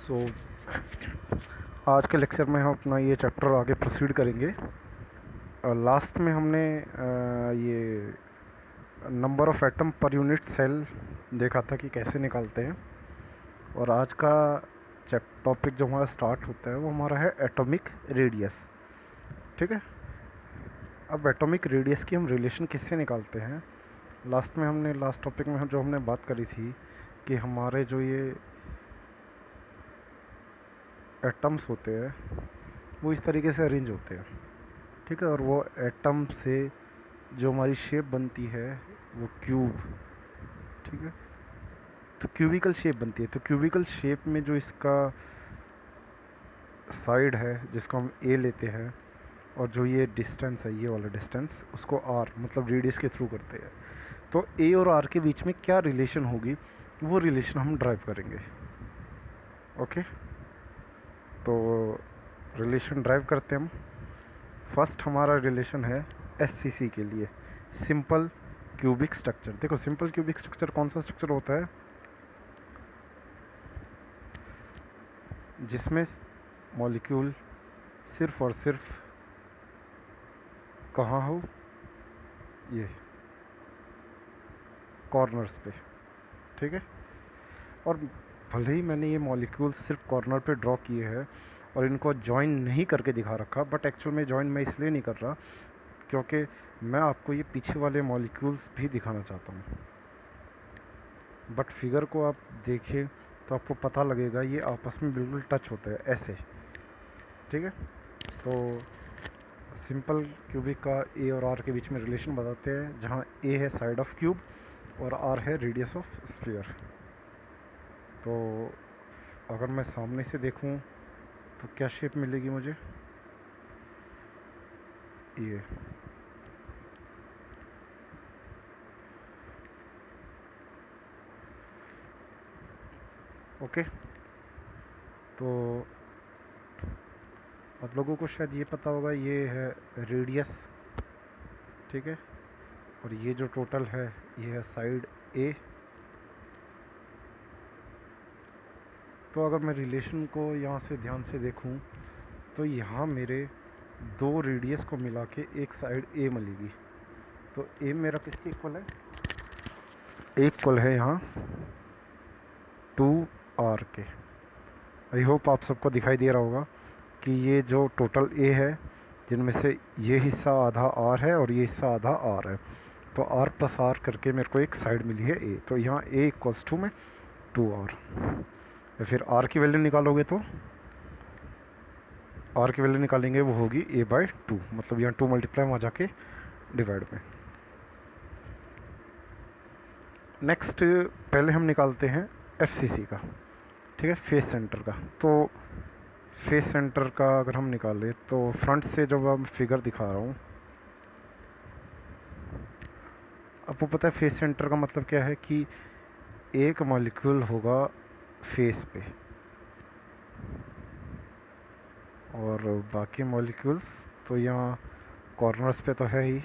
सो आज के लेक्चर में हम अपना ये चैप्टर आगे प्रोसीड करेंगे। लास्ट में हमने ये number of atom per unit cell देखा था कि कैसे निकालते हैं। और आज का टॉपिक जो हमारा स्टार्ट होता है वो हमारा है एटॉमिक रेडियस। ठीक है, अब एटॉमिक रेडियस की हम रिलेशन किससे निकालते हैं। लास्ट टॉपिक में जो हमने बात करी थी कि हमारे जो ये एटम्स होते हैं वो इस तरीके से अरेंज होते हैं। ठीक है, और वो एटम से जो हमारी शेप बनती है वो क्यूब। ठीक है, तो क्यूबिकल शेप बनती है। तो क्यूबिकल शेप में जो इसका साइड है जिसको हम ए लेते हैं, और जो ये डिस्टेंस है, ये वाला डिस्टेंस, उसको आर मतलब रेडियस के थ्रू करते हैं। तो ए और आर के बीच में क्या रिलेशन होगी वो रिलेशन हम ड्राइव करेंगे। ओके, तो रिलेशन ड्राइव करते हैं हम। फर्स्ट हमारा रिलेशन है एससीसी के लिए, सिंपल क्यूबिक स्ट्रक्चर। देखो, सिंपल क्यूबिक स्ट्रक्चर कौन सा स्ट्रक्चर होता है जिसमें मॉलिक्यूल सिर्फ और सिर्फ कहाँ हो, ये कॉर्नर्स पे। ठीक है, और भले ही मैंने ये मॉलिक्यूल सिर्फ कॉर्नर पे ड्रॉ किए हैं और इनको जॉइन नहीं करके दिखा रखा, बट एक्चुअल में जॉइन मैं इसलिए नहीं कर रहा क्योंकि मैं आपको ये पीछे वाले मॉलिक्यूल्स भी दिखाना चाहता हूँ। बट फिगर को आप देखिए तो आपको पता लगेगा ये आपस में बिल्कुल टच होते हैं ऐसे। ठीक है, तो सिंपल क्यूबिक का ए और आर के बीच में रिलेशन बताते हैं, जहाँ ए है साइड ऑफ क्यूब और आर है रेडियस ऑफ स्फीयर। तो अगर मैं सामने से देखूं तो क्या शेप मिलेगी मुझे, ये। ओके, तो आप लोगों को शायद ये पता होगा, ये है रेडियस। ठीक है, और ये जो टोटल है ये है साइड ए। तो अगर मैं रिलेशन को यहाँ से ध्यान से देखूँ तो यहाँ मेरे दो रेडियस को मिला के एक साइड ए मिलेगी। तो ए मेरा किसके इक्वल है, इक्वल है यहाँ 2r के। आई होप आप सबको दिखाई दे रहा होगा कि ये जो टोटल ए है, जिनमें से ये हिस्सा आधा r है और ये हिस्सा आधा r है, तो r प्लस r करके मेरे को एक साइड मिली है a। तो यहाँ a इक्वल्स टू में 2r। या फिर r की वैल्यू निकालोगे तो r की वैल्यू निकालेंगे वो होगी a/2, मतलब यहाँ 2 मल्टीप्लाई वहाँ जाके डिवाइड में। नेक्स्ट पहले हम निकालते हैं FCC का। ठीक है, फेस सेंटर का। तो फेस सेंटर का अगर हम निकालें तो फ्रंट से जब मैं फिगर दिखा रहा हूँ, आपको पता है फेस सेंटर का मतलब क्या है कि एक मॉलिक्यूल होगा फेस पे और बाकी मॉलिक्यूल्स तो यहाँ कॉर्नर्स पे तो है ही।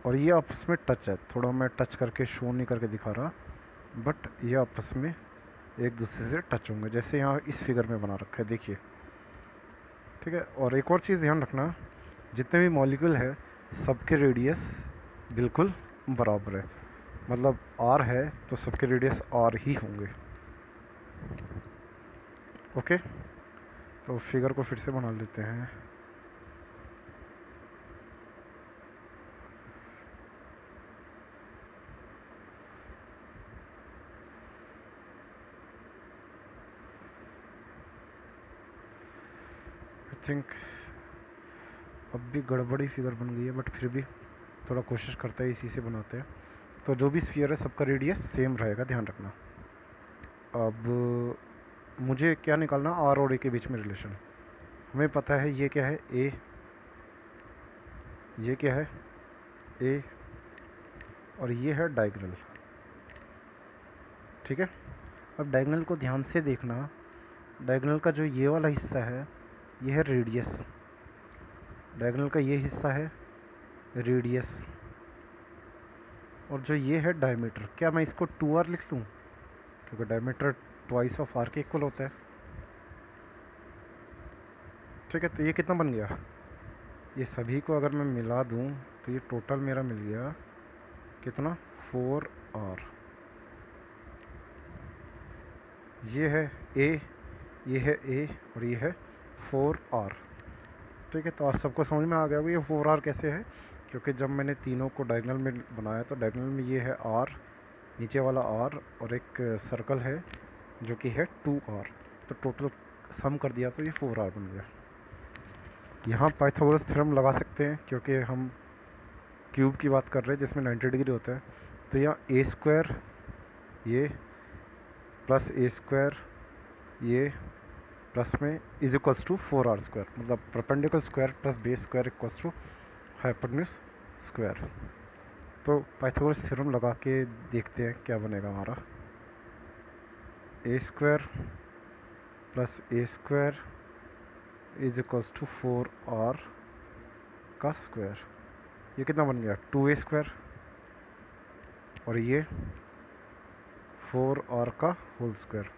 और ये आपस में टच है, थोड़ा मैं टच करके शो नहीं करके दिखा रहा, बट ये आपस में एक दूसरे से टच होंगे, जैसे यहाँ इस फिगर में बना रखा है, देखिए। ठीक है, और एक और चीज़ ध्यान रखना, जितने भी मॉलिक्यूल है सबके रेडियस बिल्कुल बराबर है। मतलब आर है तो सबके रेडियस आर ही होंगे। ओके, तो फिगर को फिर से बना लेते हैं। आई थिंक अब भी गड़बड़ी फिगर बन गई है, बट फिर भी थोड़ा कोशिश करते हैं, इसी से बनाते हैं। तो जो भी स्फीयर है सबका रेडियस सेम रहेगा, ध्यान रखना। अब मुझे क्या निकालना, आर और ए के बीच में रिलेशन। हमें पता है ये क्या है, ए, ये क्या है, ए, और ये है डायगोनल। ठीक है, अब डायगोनल को ध्यान से देखना। डायगोनल का जो ये वाला हिस्सा है ये है रेडियस, डायगोनल का ये हिस्सा है रेडियस। और जो ये है डायमीटर, क्या मैं इसको 2r लिख लूँ, क्योंकि डायमीटर ट्वाइस ऑफ r के इक्वल होता है। ठीक है, तो ये कितना बन गया, ये सभी को अगर मैं मिला दूँ तो ये टोटल मेरा मिल गया कितना, 4r। ये है a, ये है a और ये है 4r। ठीक है, तो आप सबको समझ में आ गया होगा ये 4r कैसे है, क्योंकि जब मैंने तीनों को डायगोनल में बनाया तो डायगोनल में ये है r, नीचे वाला r और एक सर्कल है जो कि है 2r, तो टोटल सम कर दिया तो ये 4r बन गया। यहाँ पाइथागोरस थ्योरम लगा सकते हैं क्योंकि हम क्यूब की बात कर रहे हैं जिसमें 90 डिग्री होता है, तो यहाँ a स्क्वायर ये प्लस a स्क्वायर ये प्लस में is equals to 4r square, मतलब perpendicular square plus base square equals to hypotenuse square. तो पाइथागोरस थ्योरम लगा के देखते हैं क्या बनेगा हमारा, a square plus a square is equals to 4r का स्क्वायर। ये कितना बन गया, 2a स्क्वायर और ये 4r का whole square,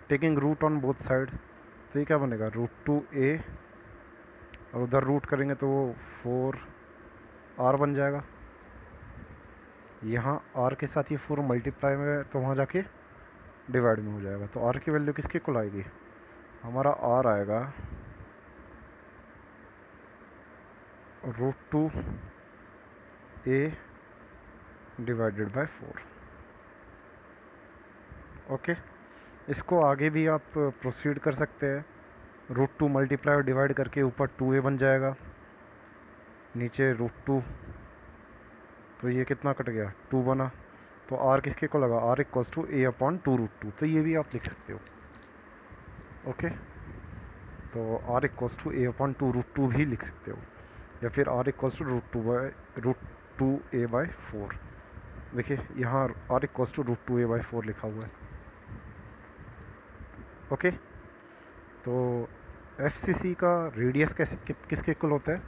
taking root on both side, तो ये क्या बनेगा, √2a और उधर रूट करेंगे तो वो 4r बन जाएगा। यहाँ r के साथ ये 4 मल्टीप्लाई में तो वहाँ जाके डिवाइड में हो जाएगा, तो r की वैल्यू किसके इक्वल आएगी, हमारा r आएगा √2a डिवाइडेड बाय 4। ओके, इसको आगे भी आप प्रोसीड कर सकते हैं, √2 मल्टीप्लाई और डिवाइड करके ऊपर 2a बन जाएगा, नीचे √2, तो ये कितना कट गया, 2 बना, तो r किसके को लगा, r equals to a upon 2√2, तो ये भी आप लिख सकते हो। ओके, तो r equals to a upon 2√2 भी लिख सकते हो, या फिर r इक्वल्स टू √2a/4। देखिए यहाँ r इक्वल्स टू √2a/4 लिखा हुआ है। ओके, तो FCC का रेडियस कैसे किसके इक्वल होता है,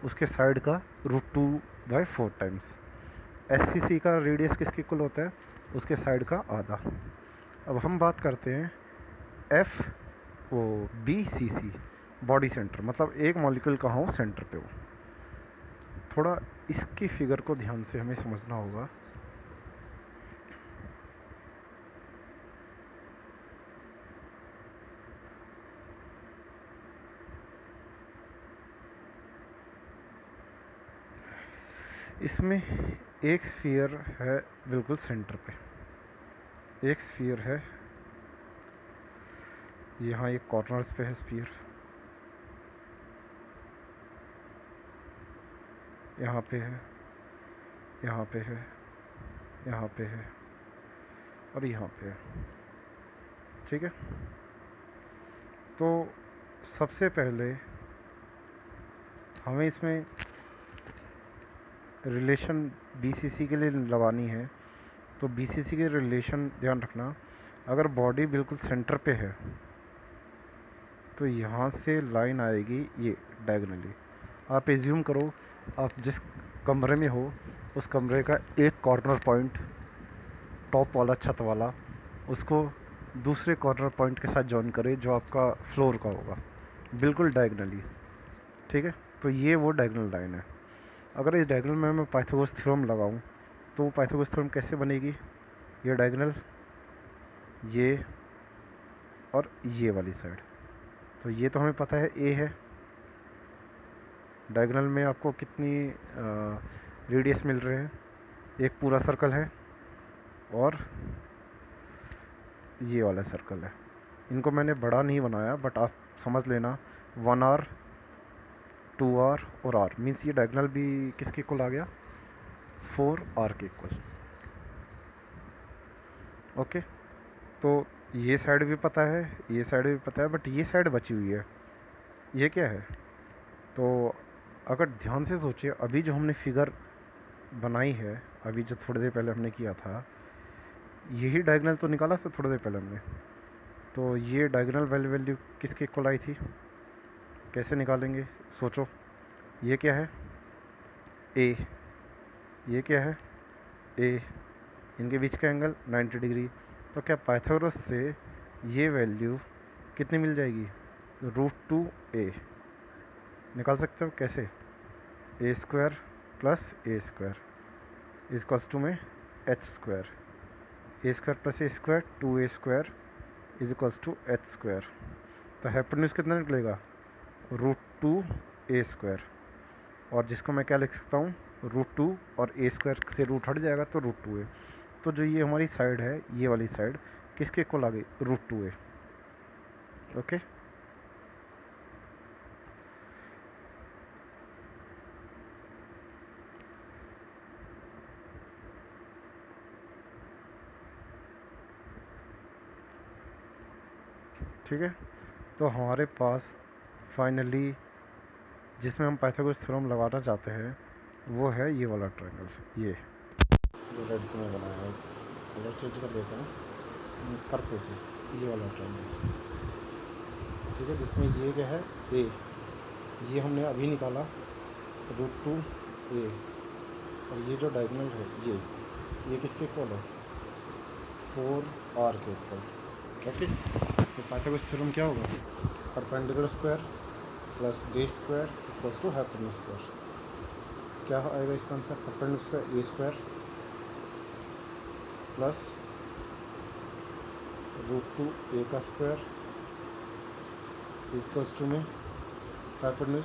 उसके साइड का √2/4 टाइम्स। SCC का रेडियस किसके इक्वल होता है, उसके साइड का आधा। अब हम बात करते हैं BCC, बॉडी सेंटर, मतलब एक मॉलिक्यूल कहाँ हो, सेंटर पे हो। थोड़ा इसकी फिगर को ध्यान से हमें समझना होगा। इसमें एक स्फीयर है बिल्कुल सेंटर पे, एक स्फीयर है यहाँ, एक कॉर्नर्स पे है स्फीयर, यहाँ पे है, यहाँ पे है, यहाँ पे है और यहाँ पे है। ठीक है, तो सबसे पहले हमें इसमें रिलेशन BCC के लिए लगानी है, तो BCC के रिलेशन ध्यान रखना, अगर बॉडी बिल्कुल सेंटर पे है तो यहाँ से लाइन आएगी ये डायगोनली। आप एज्यूम करो आप जिस कमरे में हो उस कमरे का एक कॉर्नर पॉइंट, टॉप वाला छत वाला, उसको दूसरे कॉर्नर पॉइंट के साथ जॉइन करें जो आपका फ्लोर का होगा, बिल्कुल डायगोनली। ठीक है, तो ये वो डायगोनल लाइन है। अगर इस डायगोनल में मैं पाइथागोरस थ्योरम लगाऊं तो वो पाइथागोरस थ्योरम कैसे बनेगी, ये डायगोनल, ये और ये वाली साइड, तो ये तो हमें पता है ए है, डायगोनल में आपको कितनी रेडियस मिल रहे हैं, एक पूरा सर्कल है और ये वाला सर्कल है। इनको मैंने बड़ा नहीं बनाया बट आप समझ लेना, 1r 2r और r मीन्स ये डायगोनल भी किसके इक्वल आ गया, 4r के इक्वल। ओके, तो ये साइड भी पता है, ये साइड भी पता है, बट ये साइड बची हुई है, ये क्या है। तो अगर ध्यान से सोचिए, अभी जो हमने फिगर बनाई है, अभी जो थोड़ी देर पहले हमने किया था, यही डायगोनल तो निकाला था थोड़ी देर पहले हमने, तो ये डायगोनल वैल्यू किसके इक्वल आई थी, कैसे निकालेंगे, सोचो। ये क्या है, ए, ये क्या है ए, इनके बीच का एंगल 90 डिग्री। तो क्या पाइथागोरस से ये वैल्यू कितनी मिल जाएगी? √2a निकाल सकते हो। कैसे? A square plus A square equals to में H square, A square plus A square 2a square equals to H square. तो हाइपोटेन्यूज कितना निकलेगा? √2a square. और जिसको मैं क्या लिख सकता हूँ? √2 और a स्क्वायर से रूट हट जाएगा तो √2a। तो जो ये हमारी साइड है, ये वाली साइड किसके इक्वल आ गई? √2a। ओके, ठीक है। तो हमारे पास फाइनली जिसमें हम पाइथागोरस थ्योरम लगाना चाहते हैं वो है ये वाला ट्रायंगल, ये जो रेड से मैं बनाया है। कलर चेंज कर देते हैं पर्पल से, ये वाला ट्रायंगल, ठीक है। जिसमें ये क्या है? ए, ये हमने अभी निकाला √2a। और ये जो डायगोनल है ये किसके इक्वल है? 4r के इक्वल। ओके, तो पाइथागोरस थ्योरम क्या होगा? Perpendicular square plus base square equals to hypotenuse square. क्या आएगा इसका आंसर? परपेंडिकुलर स्क्वायर ए स्क्वायर प्लस √2a का स्क्वायर इक्वल्स टू में हाइपोटेन्यूज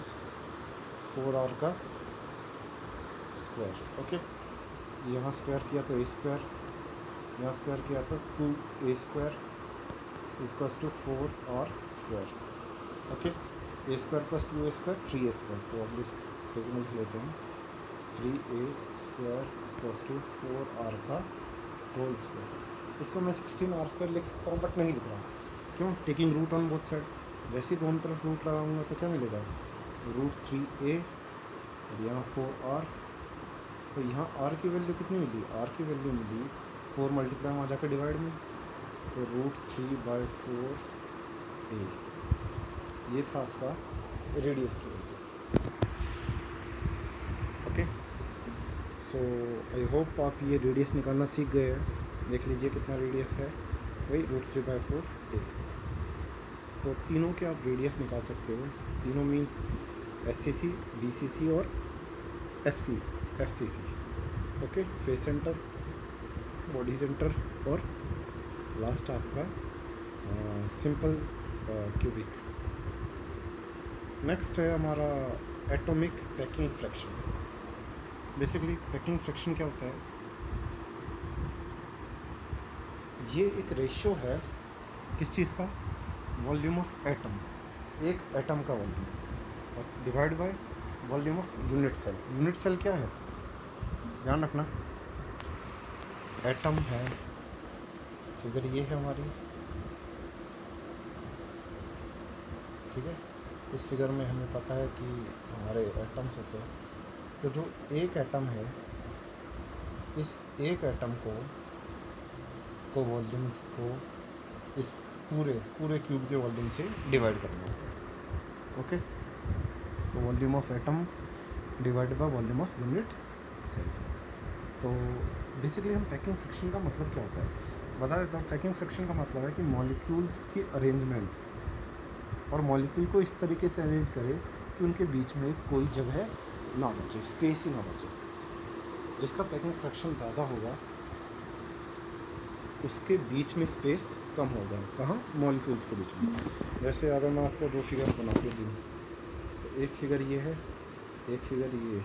4r का स्क्वायर। ओके, यहाँ स्क्वायर किया तो ए स्क्वायर, यहाँ स्क्वायर किया तो 2a square equals to 4r square. Okay, a square plus 2a square 3a square. तो अब डेसिमल लेते हैं, 3a square equals to 4r का होल स्क्वायर। इसको मैं 16r स्क्वायर लिख सकता हूँ बट नहीं लिख रहा। क्यों? Taking root on both side. वैसे ही दोनों तरफ रूट लगाऊंगा तो क्या मिलेगा? √3a और यहाँ 4r। तो यहाँ r की वैल्यू कितनी मिली? r की वैल्यू मिली 4 मल्टीप्लाई वहाँ जाकर डिवाइड में, तो √3/4a। ये था आपका रेडियस की value. Okay, so I hope आप ये रेडियस निकालना सीख गए हैं। देख लीजिए कितना रेडियस है, वही √3/4a। तो तीनों के आप रेडियस निकाल सकते हो। तीनों मीन्स SCC, BCC और FCC। Okay, face centre, body centre और लास्ट आपका सिंपल क्यूबिक। नेक्स्ट है हमारा atomic packing fraction. Basically packing fraction क्या होता है? ये एक रेशियो है किस चीज़ का? वॉल्यूम ऑफ एटम, एक एटम का वॉल्यूम, और divide by volume of unit cell. Unit cell क्या है? ध्यान रखना, एटम है, फिगर ये है हमारी, ठीक है। इस फिगर में हमें पता है कि हमारे एटम्स होते हैं। तो जो एक एटम है, इस एक एटम को वॉल्यूम्स को इस पूरे क्यूब के वॉल्यूम से डिवाइड करना होता है। ओके, तो volume of atom divide by volume of unit cell. तो बेसिकली हम पैकिंग फ्रैक्शन का मतलब क्या होता है बता देता हूँ। पैकिंग फ्रैक्शन का मतलब है कि मॉलिक्यूल्स की अरेंजमेंट, और मॉलिक्यूल को इस तरीके से अरेंज करें कि उनके बीच में कोई जगह ना बचे, स्पेस ही ना बचे। जिसका पैकिंग फ्रैक्शन ज़्यादा होगा उसके बीच में स्पेस कम होगा। कहाँ? मॉलिक्यूल्स के बीच में। जैसे अगर मैं आपको दो फिगर बना के दूँ, तो एक फिगर ये है, एक फिगर ये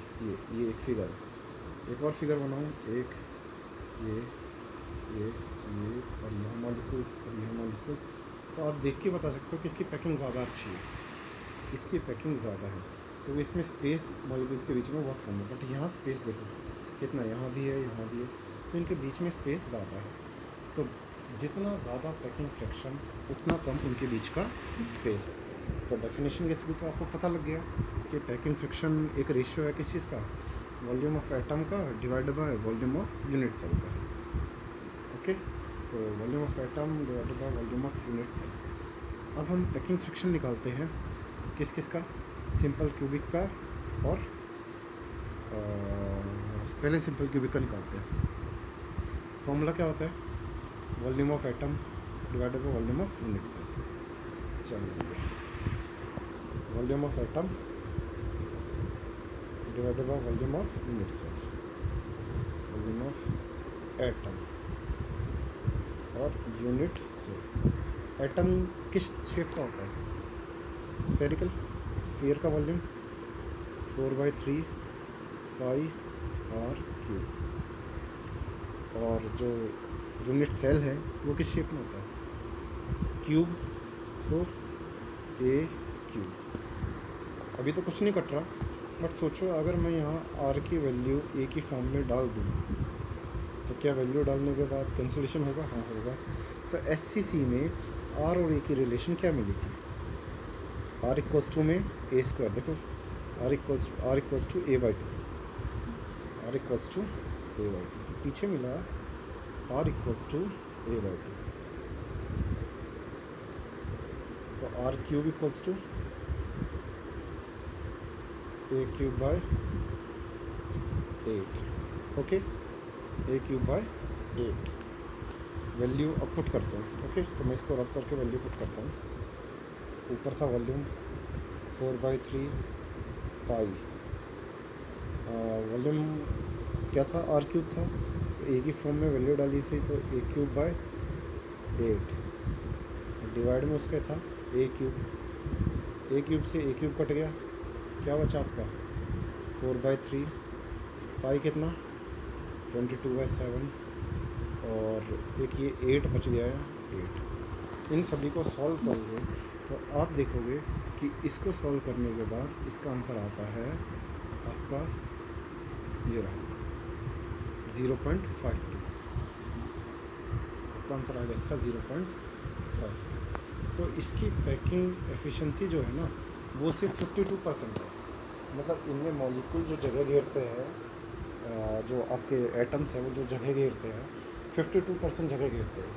एक फिगर, एक और फिगर बनाऊँ, एक ये और यहाँ मॉलिक्यूल्स और यहाँ मॉलिक्यूल। तो आप देख के बता सकते हो कि इसकी पैकिंग ज़्यादा अच्छी है, इसकी पैकिंग ज़्यादा है, तो इसमें स्पेस मॉलिक्यूल्स के बीच में बहुत कम है। बट यहाँ स्पेस देखो कितना, यहाँ भी है, यहाँ भी है, तो इनके बीच में स्पेस ज़्यादा है। तो जितना ज़्यादा पैकिंग फ्रैक्शन उतना कम उनके बीच का स्पेस। तो डेफिनेशन के थ्रू तो आपको पता लग गया कि पैकिंग फ्रैक्शन एक रेशियो है किस चीज़ का? वॉल्यूम ऑफ एटम का divide by volume of unit cell का। ओके, तो volume of atom divide by volume of unit cell. अब हम पैकिंग फ्रैक्शन निकालते हैं किस किस का? सिंपल क्यूबिक का, और पहले सिंपल क्यूबिक का निकालते हैं। फॉर्मूला क्या होता है? Volume of atom divided by volume of unit cells. चलिए, volume of atom divided by volume of unit cells, volume of atom और यूनिट सेल। एटम किस शेप का होता है? स्फेरिकल। स्फीयर का वॉल्यूम 4/3 पाई आर क्यूब। और जो unit cell है वो किस शेप में होता है? क्यूब, तो ए क्यूब। अभी तो कुछ नहीं कट रहा, बट सोचो अगर मैं यहाँ आर की वैल्यू ए की फॉर्म में डाल दूँ तो क्या वैल्यू डालने के बाद कैंसिलेशन होगा? हाँ होगा। तो एससीसी में आर और ए की रिलेशन क्या मिली थी? आर इक्वल्स टू में ए स्क्वायर, देखो r equals to a by two, r equals to a by two. तो पीछे मिला r equals to a by two, तो r cube equals to a cube by 8। Okay, a cube by 8। Value अब put करते हैं। Okay, तो मैं इसको रब करके वैल्यू पुट करता हूँ। ऊपर था वॉल्यूम 4/3 पाई, वॉल्यूम क्या था? आर क्यूब था, तो ए की फॉर्म में वैल्यू डाली थी, तो ए क्यूब बाय 8 डिवाइड में उसके था ए क्यूब। ए क्यूब से ए क्यूब कट गया, क्या बचा आपका? 4/3 पाई कितना? 22/7, और एक ये 8 बच गया है 8। इन सभी को सॉल्व करोगे तो आप देखोगे कि इसको सॉल्व करने के बाद इसका आंसर आता है आपका ये रहा 0.52। आपका आंसर आएगा इसका 0.52। तो इसकी पैकिंग एफिशिएंसी जो है ना वो सिर्फ 52% है। मतलब इनमें मॉलिक्यूल जो जगह घेरते हैं, जो आपके एटम्स हैं वो जो जगह घेरते हैं 52% जगह घेरते हैं,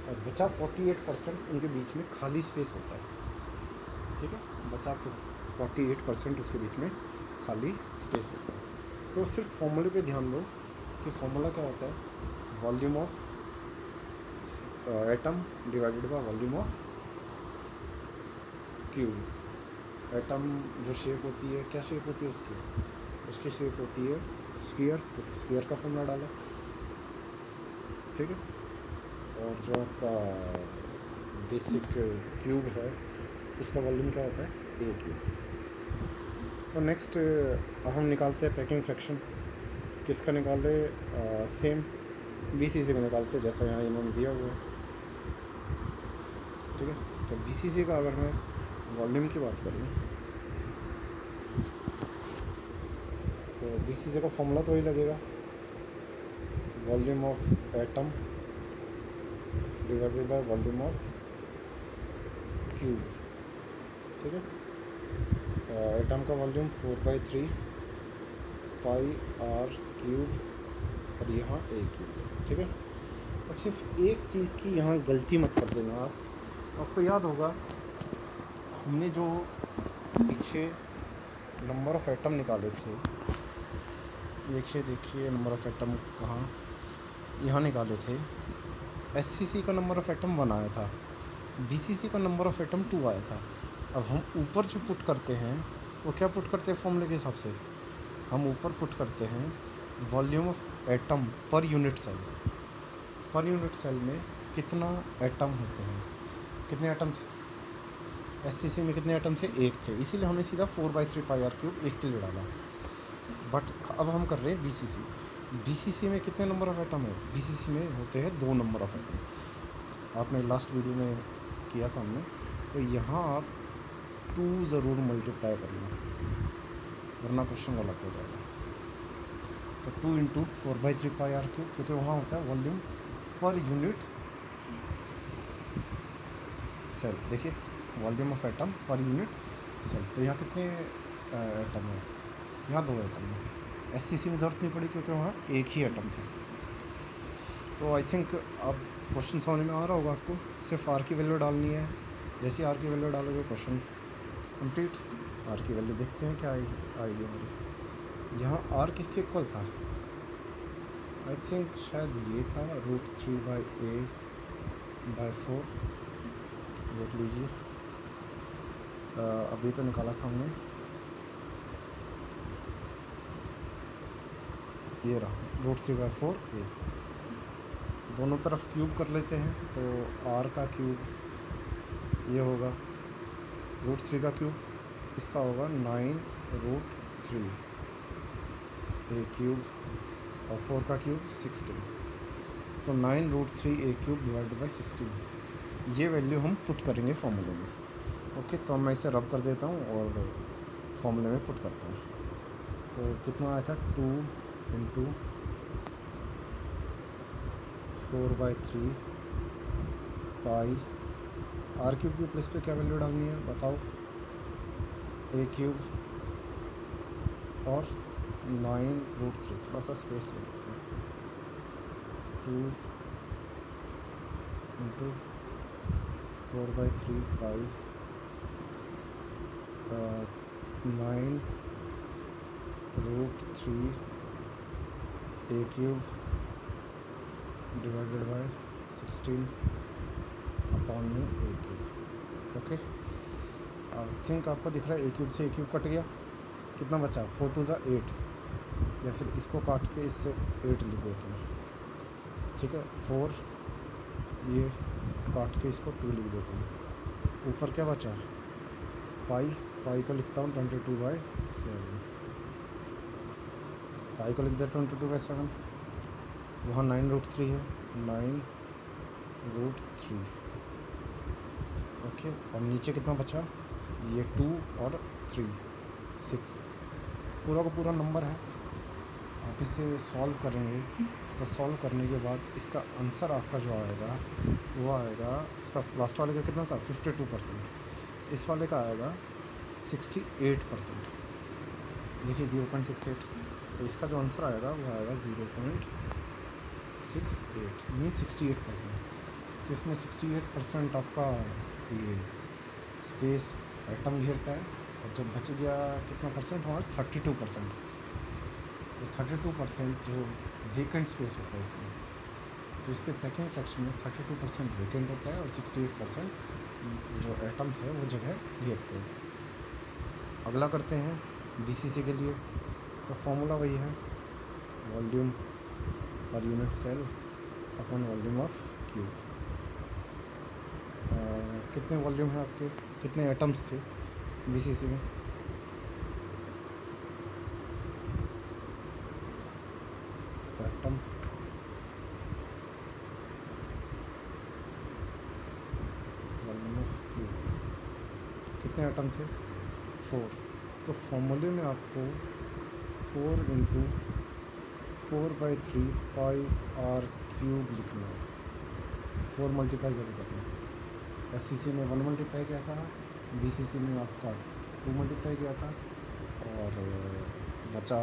और बचा 48% उनके बीच में खाली स्पेस होता है। ठीक है, बचा 48% उसके बीच में खाली स्पेस होता है। तो सिर्फ फॉर्मूले पे ध्यान दो कि फॉर्मूला क्या होता है? Volume of atom divided by volume of cube. Atom जो शेप होती है, क्या शेप होती है उसकी शेप होती है स्फीयर, तो स्फीयर का फॉर्मूला डाला। ठीक है, और जो आपका बेसिक क्यूब है इसका वॉल्यूम क्या होता है? ए क्यूब। और नेक्स्ट हम निकालते हैं पैकिंग फ्रैक्शन। किसका निकाले? सेम बीसीसी का निकालते हैं, जैसा यहाँ इन्होंने दिया हुआ है। ठीक है, तो बीसीसी का अगर मैं वॉल्यूम की बात करूँ तो बीसीसी का फॉर्मूला तो ही लगेगा, volume of atom divided by volume of cube. ठीक है, एटम का वॉल्यूम 4/3 पाई आर क्यूब, और यहाँ ए क्यूब। ठीक है, अब सिर्फ एक चीज़ की यहाँ गलती मत कर देना आप। आपको याद होगा हमने जो पीछे नंबर ऑफ़ एटम निकाले थे, देखिए नंबर ऑफ़ एटम कहाँ, यहाँ निकाले थे। एससीसी का नंबर ऑफ़ एटम 1 आया था, बीसीसी का नंबर ऑफ़ एटम 2 आया था। अब हम ऊपर जो पुट करते हैं वो क्या पुट करते हैं? फॉर्मूले के हिसाब से हम ऊपर पुट करते हैं volume of atom per unit cell. Per unit cell में कितना एटम होते हैं? कितने एटम थे? एससीसी में कितने एटम थे? 1 थे, इसीलिए हमने सीधा 4/3 पाई आर क्यूब 1 के लिए डाला। बट अब हम कर रहे हैं बीसीसी। बीसीसी में कितने नंबर ऑफ़ एटम है? बीसीसी में होते हैं 2 नंबर ऑफ़ एटम। आपने लास्ट वीडियो में किया था हमने, तो यहाँ आप 2 ज़रूर मल्टीप्लाई करना, वरना क्वेश्चन गलत हो जाएगा। तो 2 × 4/3 पाई आर क्यूब, क्योंकि वहाँ होता है वॉल्यूम पर यूनिट सेल। देखिए volume of atom per unit cell, तो यहाँ कितने एटम है? यहाँ 2 एटम है। एससीसी में ज़रूरत नहीं पड़ी क्योंकि वहाँ एक ही एटम था। तो आई थिंक अब क्वेश्चन समझ में आ रहा होगा आपको। सिर्फ आर की वैल्यू डालनी है, जैसे आर की वैल्यू डालोगे क्वेश्चन कंप्लीट। आर की वैल्यू देखते हैं क्या आएगी हमारी। यहाँ आर किसके इक्वल था? आई थिंक शायद ये था √3/a/4। देख लीजिए, अभी तो निकाला था हमने, ये रहा √3/4a। दोनों तरफ क्यूब कर लेते हैं, तो r का क्यूब ये होगा √3 का क्यूब, इसका होगा 9√3a³ और 4 का क्यूब 16, तो 9√3a³ डिवाइडेड बाई 16, ये वैल्यू हम पुट करेंगे फॉर्मूले में। ओके, तो मैं इसे रब कर देता हूँ और फॉर्मूले में पुट करता हूँ। तो कितना आया था, 2 × 4/3 पाई r³ की प्लेस पे क्या वैल्यू डालनी है बताओ, a³ और 9√3, थोड़ा सा स्पेस ले लेते हैं, 2 × 4/3 पाई 9√3a³ डिवाइडेड बाय 16 अपॉन में a³। ओके, आई थिंक आपको दिख रहा है a³ से a³ कट गया, कितना बचा, 4 2 = 8, या फिर इसको काट के इससे 8 लिख देते हैं। ठीक है, 4 ये काट के इसको 2 लिख देते हैं। ऊपर क्या बचा, पाई को लिखता हूँ 22/7, पाई को लिख दिया 22/7, वहाँ 9√3 है, 9√3। ओके, और नीचे कितना बचा, ये 2 और 3 6, पूरा का पूरा नंबर है। आप इसे सॉल्व करेंगे, तो सॉल्व करने के बाद इसका आंसर आपका जो आएगा वो आएगा, इसका लास्ट वाले का कितना था, 52%, इस वाले का आएगा 68%। देखिए 0.68, तो इसका जो आंसर आएगा वो आएगा 0.68 मीन 68%। तो इसमें 68% आपका ये स्पेस एटम घेरता है, और जब बच गया कितना परसेंट हुआ, 32%। तो 32% जो वेकेंट स्पेस होता है इसमें, तो इसके पैकिंग फ्रैक्शन में 32% वेकेंट होता है और 68% जो एटम्स है वो जगह घेरते हैं। अगला करते हैं BCC के लिए, तो फॉर्मूला वही है, volume per unit cell upon volume of cube. कितने वॉल्यूम है आपके, कितने एटम्स थे BCC में, एटम वॉल्यूम ऑफ क्यूब, कितने एटम थे, 4। तो फॉर्मूले में आपको 4 × 4/3 पाई r³ लिखना है, 4 मल्टीप्लाई ज़रूर करना है। SCC में 1 मल्टीप्लाई किया था, BCC में आपका 2 मल्टीप्लाई किया था, और बचा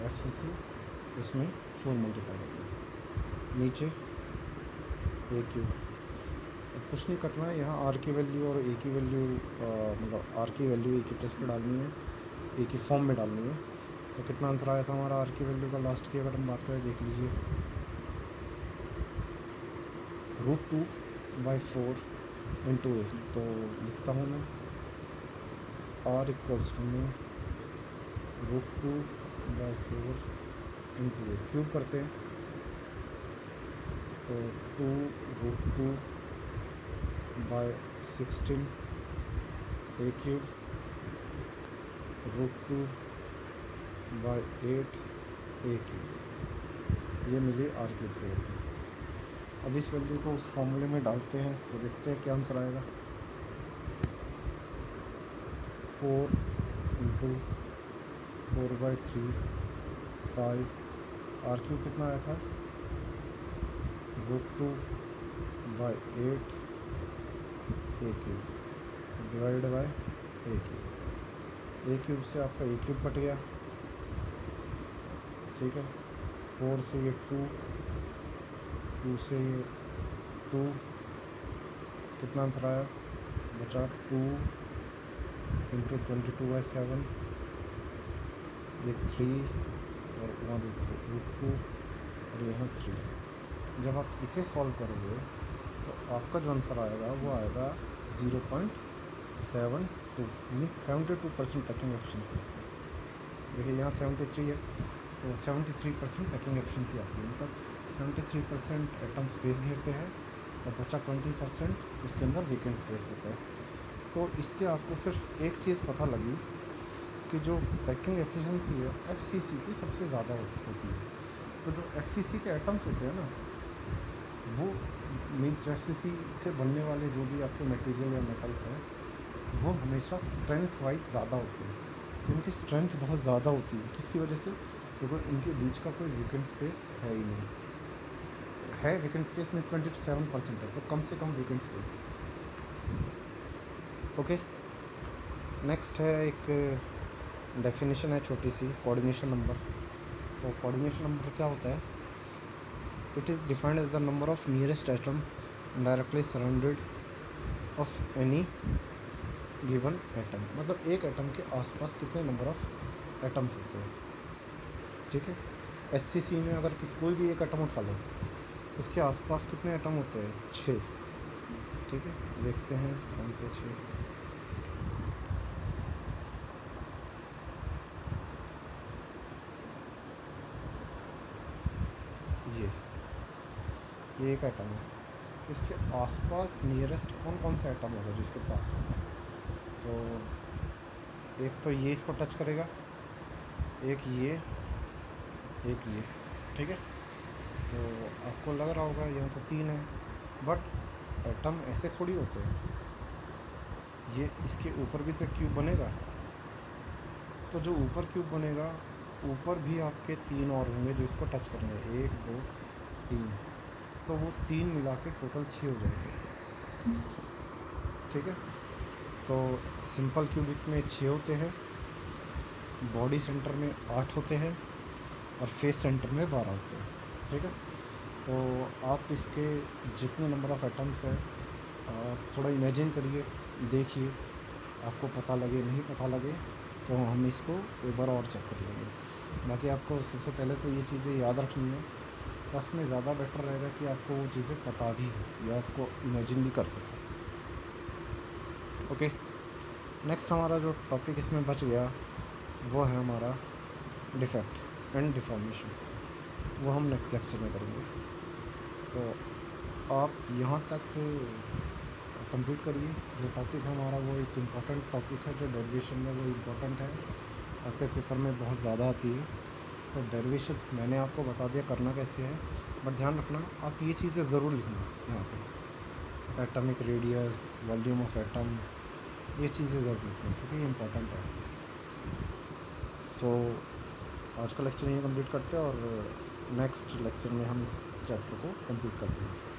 FCC, उसमें 4 मल्टीप्लाई करना है। नीचे a³, कुछ नहीं करना है, यहाँ r की वैल्यू और a की वैल्यू, मतलब r की वैल्यू a की प्लेस पे डालनी है, a की फॉर्म में डालनी है। तो कितना आंसर आया था हमारा r की वैल्यू का, लास्ट की अगर हम बात करें, देख लीजिए, √2/4 × a। तो लिखता हूँ मैं, r = में √2/4 × a, क्यूब करते हैं, तो 2√2/16 a³ √2/8 a³, ये मिली r³ की वैल्यू। अब इस वैल्यू को उस फॉर्मूले में डालते हैं, तो देखते हैं क्या आंसर आएगा, 4 × 4/3 पाई r³ कितना आया था, √2/8 a³ डिवाइडेड बाय a³ से आपका a³ कट गया, ठीक है, 4 से ये 2 से ये 2, कितना आंसर आया, बचा 2 × 22/7, ये 3 और 1√2 और यहाँ 3। जब आप इसे सॉल्व करोगे तो आपका जो आंसर आएगा वो आएगा 0.72, मीन्स 72% पैकिंग एफिशिएंसी। देखिए यहाँ 73 है तो 73% पैकिंग एफिशिएंसी आती है, मतलब 73% एटम स्पेस घेरते हैं और बचा 20% उसके अंदर वेकेंट स्पेस होता है। तो इससे आपको सिर्फ एक चीज़ पता लगी कि जो पैकिंग एफिशिएंसी है एफसीसी की सबसे ज़्यादा होती है। तो जो एफसीसी के एटम्स होते हैं ना, वो मीन्स एफसीसी से बनने वाले जो भी आपके मटेरियल या मेटल्स हैं वो हमेशा स्ट्रेंथ वाइज ज़्यादा होते हैं। तो इनकी स्ट्रेंथ बहुत ज़्यादा होती है, किसकी वजह से? क्योंकि इनके बीच का कोई वेकेंट स्पेस है ही नहीं है। वेकेंट स्पेस में 27% है, तो कम से कम वेकेंट स्पेस है। ओके, नेक्स्ट है एक डेफिनेशन है छोटी सी, कोऑर्डिनेशन नंबर। तो कोऑर्डिनेशन नंबर क्या होता है? It is defined as the number of nearest atom directly surrounded of any given atom, मतलब एक एटम के आसपास कितने नंबर ऑफ एटम्स होते हैं। ठीक है, एससीसी में अगर कोई भी एक एटम उठा लो तो उसके आसपास कितने एटम होते हैं? 6। ठीक है, देखते हैं कौन से 6। ये एक एटम है, तो इसके आसपास नियरेस्ट कौन कौन सा एटम होगा जिसके पास होगा? तो एक तो ये इसको टच करेगा, एक ये, ठीक है। तो आपको लग रहा होगा यहाँ तो 3 है, बट एटम ऐसे थोड़ी होते हैं। ये इसके ऊपर भी तो क्यूब बनेगा, तो जो ऊपर क्यूब बनेगा ऊपर भी आपके 3 और होंगे जो इसको टच करेंगे, 1 2 3, तो वो 3 मिला के टोटल 6 हो जाएंगे। ठीक है, तो सिंपल क्यूबिक में 6 होते हैं, बॉडी सेंटर में 8 होते हैं और फेस सेंटर में 12 होते हैं। ठीक है, तो आप इसके जितने नंबर ऑफ एटम्स हैं आप थोड़ा इमेजिन करिए, देखिए, आपको पता लगे नहीं पता लगे तो हम इसको एक बार और चेक कर लेंगे। बाकी आपको सबसे पहले तो ये चीज़ें याद रखनी है, बस में ज़्यादा बेटर रहेगा कि आपको वो चीज़ें पता भी हो या आपको इमेजिन भी कर सको। ओके, नेक्स्ट हमारा जो टॉपिक इसमें बच गया वो है हमारा डिफेक्ट एंड डिफॉर्मेशन, वो हम नेक्स्ट लेक्चर में करेंगे। तो आप यहाँ तक कंप्लीट करिए। जो टॉपिक है हमारा वो एक इम्पॉर्टेंट टॉपिक है, जो डेरिवेशन है वो इम्पॉर्टेंट है, आपके पेपर में बहुत ज़्यादा आती है। तो डेरिवेशंस मैंने आपको बता दिया करना कैसे है, बट ध्यान रखना आप ये चीज़ें ज़रूर लिखना यहाँ पे, atomic radius, volume of atom, ये चीज़ें ज़रूर लिखना क्योंकि ये इम्पोर्टेंट है। सो आज का लेक्चर यहीं कंप्लीट करते हैं और नेक्स्ट लेक्चर में हम इस चैप्टर को कंप्लीट कर देंगे।